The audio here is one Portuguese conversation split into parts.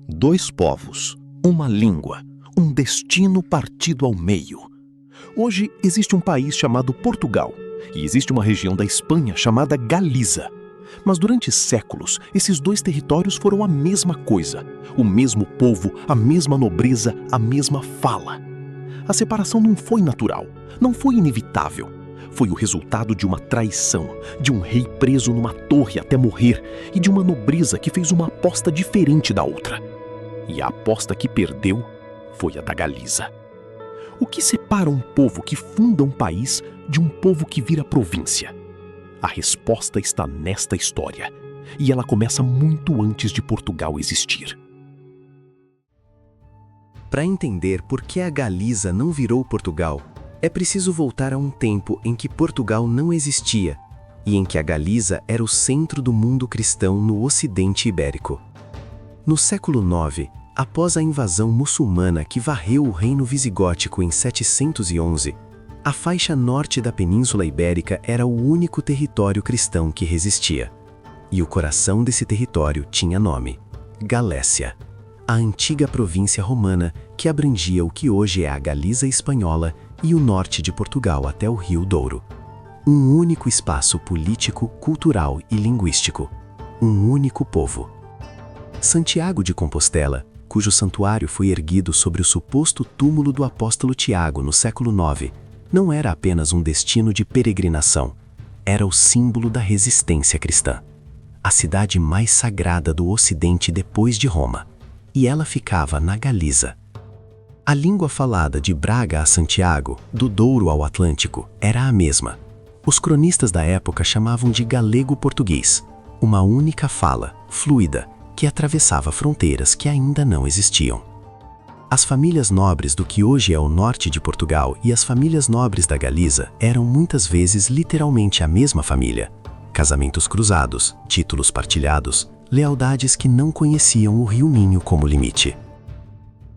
Dois povos, uma língua, um destino partido ao meio. Hoje existe um país chamado Portugal e existe uma região da Espanha chamada Galiza. Mas durante séculos, esses dois territórios foram a mesma coisa, o mesmo povo, a mesma nobreza, a mesma fala. A separação não foi natural, não foi inevitável. Foi o resultado de uma traição, de um rei preso numa torre até morrer e de uma nobreza que fez uma aposta diferente da outra. E a aposta que perdeu foi a da Galiza. O que separa um povo que funda um país de um povo que vira província? A resposta está nesta história, e ela começa muito antes de Portugal existir. Para entender por que a Galiza não virou Portugal, é preciso voltar a um tempo em que Portugal não existia e em que a Galiza era o centro do mundo cristão no Ocidente Ibérico. No século IX, após a invasão muçulmana que varreu o reino visigótico em 711, a faixa norte da Península Ibérica era o único território cristão que resistia. E o coração desse território tinha nome: Galécia, a antiga província romana que abrangia o que hoje é a Galiza espanhola e o norte de Portugal até o Rio Douro. Um único espaço político, cultural e linguístico. Um único povo. Santiago de Compostela, cujo santuário foi erguido sobre o suposto túmulo do apóstolo Tiago no século IX, não era apenas um destino de peregrinação, era o símbolo da resistência cristã. A cidade mais sagrada do Ocidente depois de Roma. E ela ficava na Galiza. A língua falada de Braga a Santiago, do Douro ao Atlântico, era a mesma. Os cronistas da época chamavam de galego-português, uma única fala, fluida, que atravessava fronteiras que ainda não existiam. As famílias nobres do que hoje é o norte de Portugal e as famílias nobres da Galiza eram muitas vezes literalmente a mesma família. Casamentos cruzados, títulos partilhados, lealdades que não conheciam o rio Minho como limite.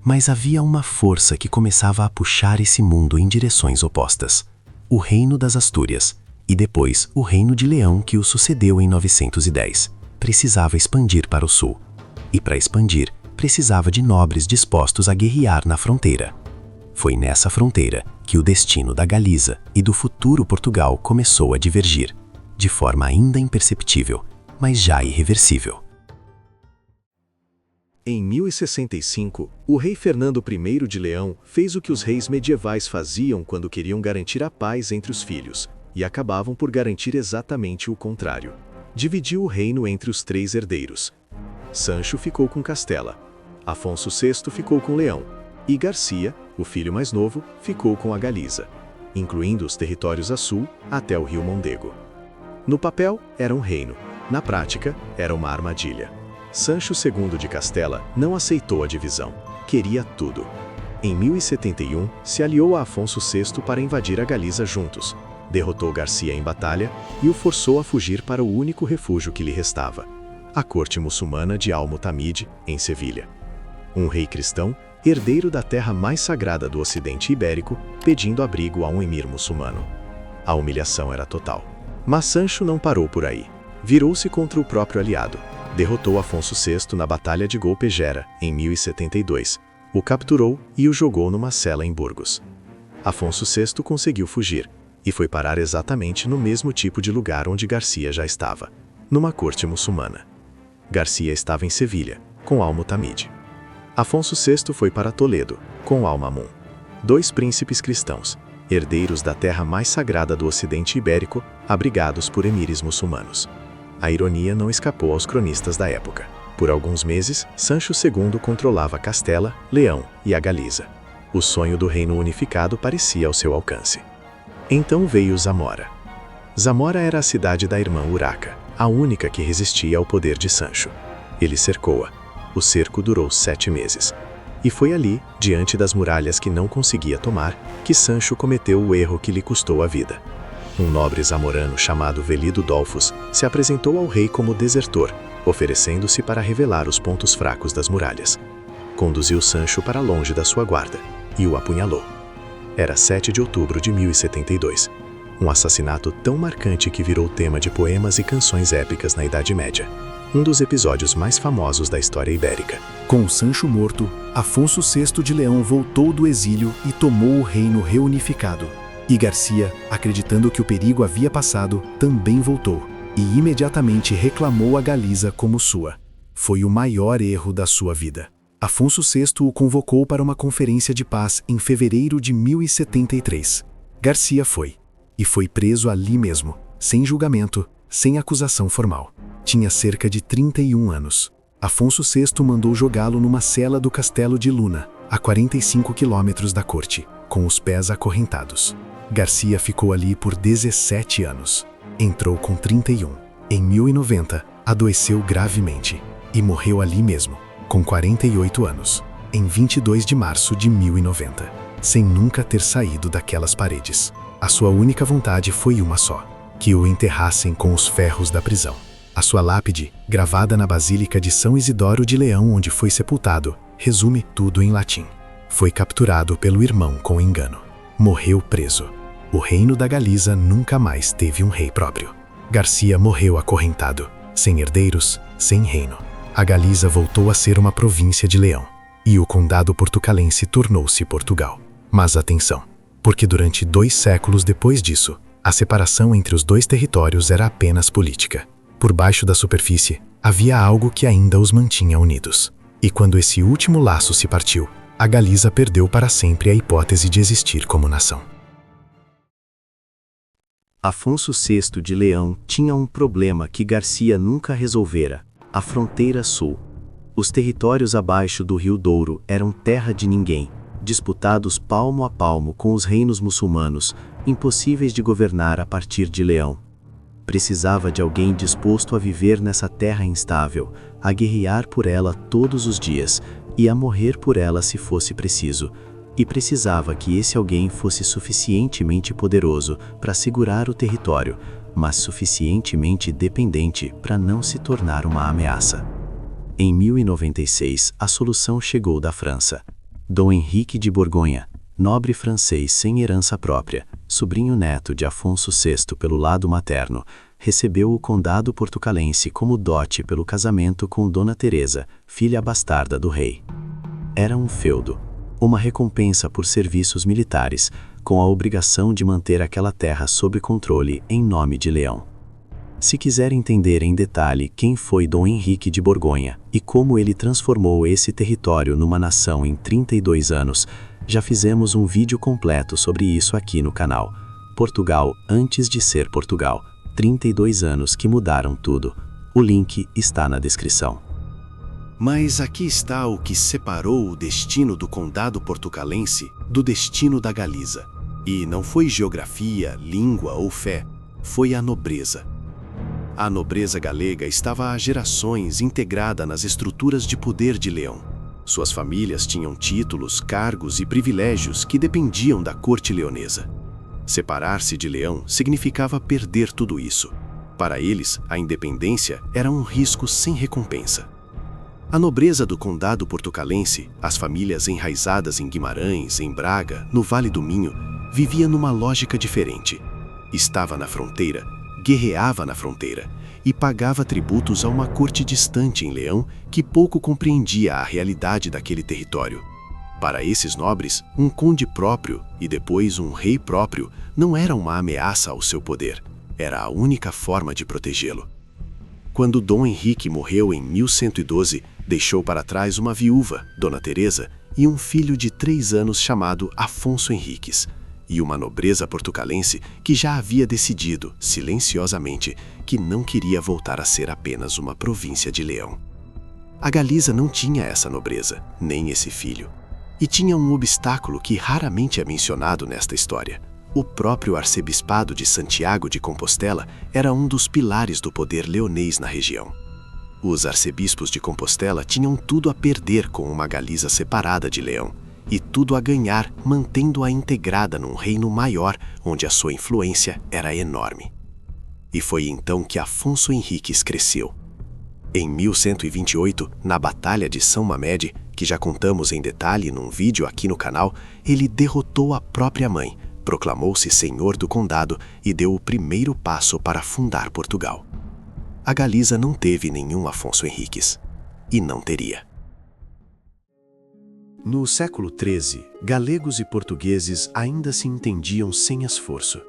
Mas havia uma força que começava a puxar esse mundo em direções opostas. O Reino das Astúrias, e depois o Reino de Leão que o sucedeu em 910, precisava expandir para o sul. E para expandir, precisava de nobres dispostos a guerrear na fronteira. Foi nessa fronteira que o destino da Galiza e do futuro Portugal começou a divergir, de forma ainda imperceptível, mas já irreversível. Em 1065, o rei Fernando I de Leão fez o que os reis medievais faziam quando queriam garantir a paz entre os filhos, e acabavam por garantir exatamente o contrário. Dividiu o reino entre os três herdeiros. Sancho ficou com Castela, Afonso VI ficou com Leão, e Garcia, o filho mais novo, ficou com a Galiza, incluindo os territórios a sul até o rio Mondego. No papel, era um reino, na prática, era uma armadilha. Sancho II de Castela não aceitou a divisão, queria tudo. Em 1071, se aliou a Afonso VI para invadir a Galiza juntos, derrotou Garcia em batalha e o forçou a fugir para o único refúgio que lhe restava, a corte muçulmana de Al-Mutamid, em Sevilha. Um rei cristão, herdeiro da terra mais sagrada do Ocidente Ibérico, pedindo abrigo a um emir muçulmano. A humilhação era total. Mas Sancho não parou por aí. Virou-se contra o próprio aliado. Derrotou Afonso VI na Batalha de Golpegera, em 1072. O capturou e o jogou numa cela em Burgos. Afonso VI conseguiu fugir e foi parar exatamente no mesmo tipo de lugar onde Garcia já estava, numa corte muçulmana. Garcia estava em Sevilha, com Al-Mutamid. Afonso VI foi para Toledo, com Al-Mamun. Dois príncipes cristãos, herdeiros da terra mais sagrada do Ocidente Ibérico, abrigados por emires muçulmanos. A ironia não escapou aos cronistas da época. Por alguns meses, Sancho II controlava Castela, Leão e a Galiza. O sonho do reino unificado parecia ao seu alcance. Então veio Zamora. Zamora era a cidade da irmã Urraca, a única que resistia ao poder de Sancho. Ele cercou-a. O cerco durou 7 meses. E foi ali, diante das muralhas que não conseguia tomar, que Sancho cometeu o erro que lhe custou a vida. Um nobre zamorano chamado Velido Dolfos se apresentou ao rei como desertor, oferecendo-se para revelar os pontos fracos das muralhas. Conduziu Sancho para longe da sua guarda e o apunhalou. Era 7 de outubro de 1072. Um assassinato tão marcante que virou tema de poemas e canções épicas na Idade Média. Um dos episódios mais famosos da história ibérica. Com Sancho morto, Afonso VI de Leão voltou do exílio e tomou o reino reunificado. E Garcia, acreditando que o perigo havia passado, também voltou e imediatamente reclamou a Galiza como sua. Foi o maior erro da sua vida. Afonso VI o convocou para uma conferência de paz em fevereiro de 1073. Garcia foi. E foi preso ali mesmo, sem julgamento, sem acusação formal. Tinha cerca de 31 anos. Afonso VI mandou jogá-lo numa cela do castelo de Luna, a 45 quilômetros da corte, com os pés acorrentados. Garcia ficou ali por 17 anos. Entrou com 31. Em 1090, adoeceu gravemente e morreu ali mesmo, com 48 anos, em 22 de março de 1090, sem nunca ter saído daquelas paredes. A sua única vontade foi uma só: que o enterrassem com os ferros da prisão. A sua lápide, gravada na Basílica de São Isidoro de Leão, onde foi sepultado, resume tudo em latim. Foi capturado pelo irmão com engano. Morreu preso. O reino da Galiza nunca mais teve um rei próprio. Garcia morreu acorrentado, sem herdeiros, sem reino. A Galiza voltou a ser uma província de Leão, e o condado portucalense tornou-se Portugal. Mas atenção, porque durante 2 séculos depois disso, a separação entre os 2 territórios era apenas política. Por baixo da superfície, havia algo que ainda os mantinha unidos. E quando esse último laço se partiu, a Galiza perdeu para sempre a hipótese de existir como nação. Afonso VI de Leão tinha um problema que Garcia nunca resolvera: a fronteira sul. Os territórios abaixo do Rio Douro eram terra de ninguém, disputados palmo a palmo com os reinos muçulmanos, impossíveis de governar a partir de Leão. Precisava de alguém disposto a viver nessa terra instável, a guerrear por ela todos os dias e a morrer por ela se fosse preciso. E precisava que esse alguém fosse suficientemente poderoso para segurar o território, mas suficientemente dependente para não se tornar uma ameaça. Em 1096, a solução chegou da França. Dom Henrique de Borgonha, nobre francês sem herança própria, sobrinho neto de Afonso VI pelo lado materno, recebeu o condado portucalense como dote pelo casamento com Dona Teresa, filha bastarda do rei. Era um feudo, uma recompensa por serviços militares, com a obrigação de manter aquela terra sob controle em nome de Leão. Se quiser entender em detalhe quem foi Dom Henrique de Borgonha e como ele transformou esse território numa nação em 32 anos, já fizemos um vídeo completo sobre isso aqui no canal. Portugal antes de ser Portugal, 32 anos que mudaram tudo. O link está na descrição. Mas aqui está o que separou o destino do condado portucalense do destino da Galiza. E não foi geografia, língua ou fé, foi a nobreza. A nobreza galega estava há gerações integrada nas estruturas de poder de Leão. Suas famílias tinham títulos, cargos e privilégios que dependiam da corte leonesa. Separar-se de Leão significava perder tudo isso. Para eles, a independência era um risco sem recompensa. A nobreza do condado portucalense, as famílias enraizadas em Guimarães, em Braga, no Vale do Minho, vivia numa lógica diferente. Estava na fronteira, guerreava na fronteira e pagava tributos a uma corte distante em Leão que pouco compreendia a realidade daquele território. Para esses nobres, um conde próprio e depois um rei próprio não era uma ameaça ao seu poder, era a única forma de protegê-lo. Quando Dom Henrique morreu em 1112, deixou para trás uma viúva, Dona Teresa, e um filho de 3 anos chamado Afonso Henriques, e uma nobreza portucalense que já havia decidido, silenciosamente, que não queria voltar a ser apenas uma província de Leão. A Galiza não tinha essa nobreza, nem esse filho. E tinha um obstáculo que raramente é mencionado nesta história. O próprio arcebispado de Santiago de Compostela era um dos pilares do poder leonês na região. Os arcebispos de Compostela tinham tudo a perder com uma Galiza separada de Leão, e tudo a ganhar mantendo-a integrada num reino maior onde a sua influência era enorme. E foi então que Afonso Henriques cresceu. Em 1128, na Batalha de São Mamede, que já contamos em detalhe num vídeo aqui no canal, ele derrotou a própria mãe, proclamou-se senhor do condado e deu o primeiro passo para fundar Portugal. A Galiza não teve nenhum Afonso Henriques. E não teria. No século XIII, galegos e portugueses ainda se entendiam sem esforço.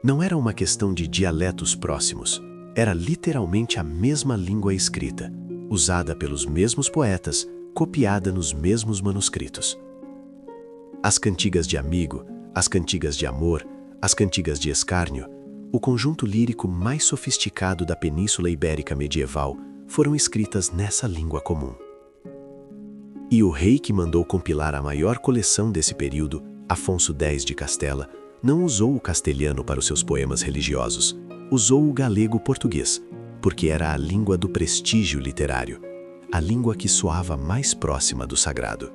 Não era uma questão de dialetos próximos, era literalmente a mesma língua escrita, usada pelos mesmos poetas, copiada nos mesmos manuscritos. As cantigas de amigo, as cantigas de amor, as cantigas de escárnio, o conjunto lírico mais sofisticado da Península Ibérica medieval, foram escritas nessa língua comum. E o rei que mandou compilar a maior coleção desse período, Afonso X de Castela, não usou o castelhano para os seus poemas religiosos, usou o galego-português, porque era a língua do prestígio literário, a língua que soava mais próxima do sagrado.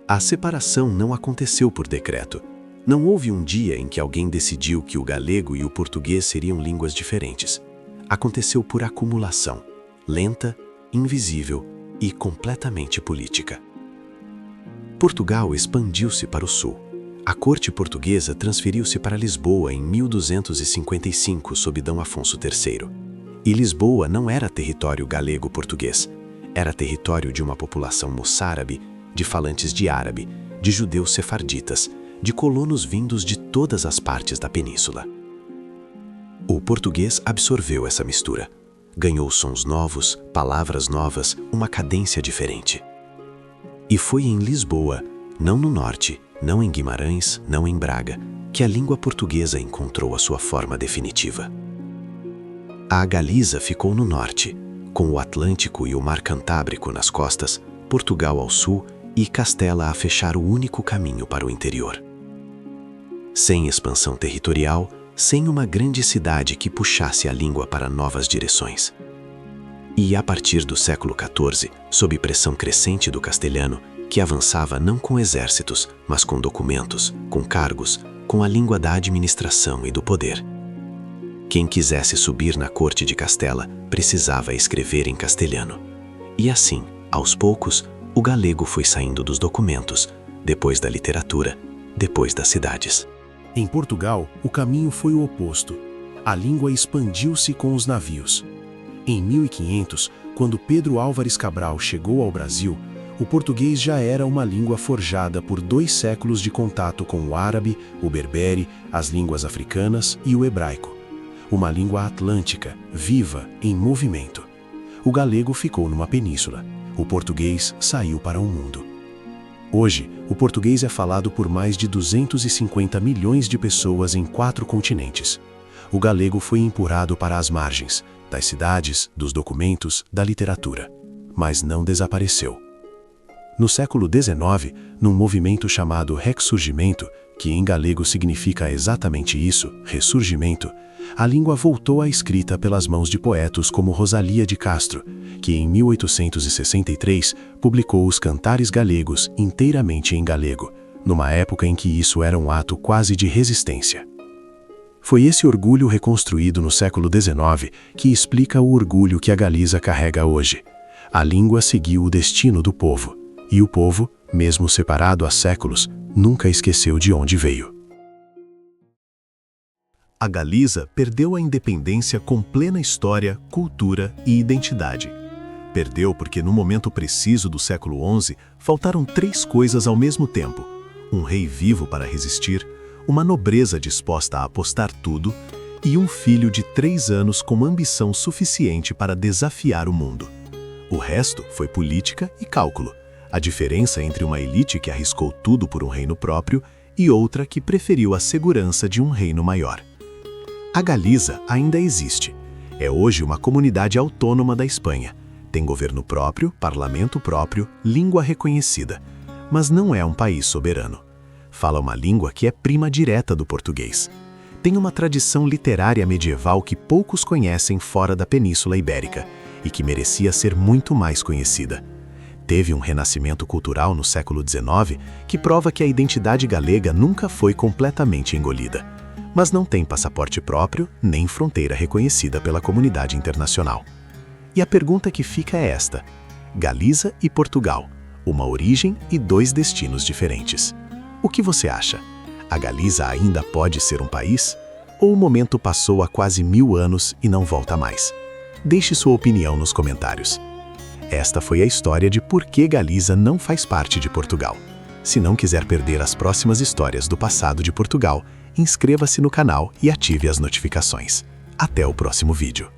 A separação não aconteceu por decreto. Não houve um dia em que alguém decidiu que o galego e o português seriam línguas diferentes. Aconteceu por acumulação, lenta, invisível e completamente política. Portugal expandiu-se para o sul. A corte portuguesa transferiu-se para Lisboa em 1255, sob D. Afonso III. E Lisboa não era território galego-português, era território de uma população moçárabe, de falantes de árabe, de judeus sefarditas, de colonos vindos de todas as partes da península. O português absorveu essa mistura. Ganhou sons novos, palavras novas, uma cadência diferente. E foi em Lisboa, não no norte, não em Guimarães, não em Braga, que a língua portuguesa encontrou a sua forma definitiva. A Galiza ficou no norte, com o Atlântico e o Mar Cantábrico nas costas, Portugal ao sul e Castela a fechar o único caminho para o interior. Sem expansão territorial, sem uma grande cidade que puxasse a língua para novas direções. E a partir do século XIV, sob pressão crescente do castelhano, que avançava não com exércitos, mas com documentos, com cargos, com a língua da administração e do poder. Quem quisesse subir na corte de Castela precisava escrever em castelhano. E assim, aos poucos, o galego foi saindo dos documentos, depois da literatura, depois das cidades. Em Portugal, o caminho foi o oposto. A língua expandiu-se com os navios. Em 1500, quando Pedro Álvares Cabral chegou ao Brasil, o português já era uma língua forjada por 2 séculos de contato com o árabe, o berbere, as línguas africanas e o hebraico. Uma língua atlântica, viva, em movimento. O galego ficou numa península. O português saiu para o mundo. Hoje, o português é falado por mais de 250 milhões de pessoas em 4 continentes. O galego foi empurrado para as margens, das cidades, dos documentos, da literatura. Mas não desapareceu. No século XIX, num movimento chamado Ressurgimento, que em galego significa exatamente isso, ressurgimento, a língua voltou à escrita pelas mãos de poetas como Rosalía de Castro, que em 1863 publicou os Cantares Galegos inteiramente em galego, numa época em que isso era um ato quase de resistência. Foi esse orgulho reconstruído no século XIX que explica o orgulho que a Galiza carrega hoje. A língua seguiu o destino do povo, e o povo, mesmo separado há séculos, nunca esqueceu de onde veio. A Galiza perdeu a independência com plena história, cultura e identidade. Perdeu porque no momento preciso do século XI faltaram 3 coisas ao mesmo tempo: um rei vivo para resistir, uma nobreza disposta a apostar tudo e um filho de 3 anos com ambição suficiente para desafiar o mundo. O resto foi política e cálculo, a diferença entre uma elite que arriscou tudo por um reino próprio e outra que preferiu a segurança de um reino maior. A Galiza ainda existe. É hoje uma comunidade autônoma da Espanha. Tem governo próprio, parlamento próprio, língua reconhecida. Mas não é um país soberano. Fala uma língua que é prima direta do português. Tem uma tradição literária medieval que poucos conhecem fora da Península Ibérica e que merecia ser muito mais conhecida. Teve um renascimento cultural no século XIX que prova que a identidade galega nunca foi completamente engolida. Mas não tem passaporte próprio nem fronteira reconhecida pela comunidade internacional. E a pergunta que fica é esta: Galiza e Portugal, uma origem e 2 destinos diferentes. O que você acha? A Galiza ainda pode ser um país? Ou o momento passou há quase 1000 anos e não volta mais? Deixe sua opinião nos comentários. Esta foi a história de por que Galiza não faz parte de Portugal. Se não quiser perder as próximas histórias do passado de Portugal, inscreva-se no canal e ative as notificações. Até o próximo vídeo.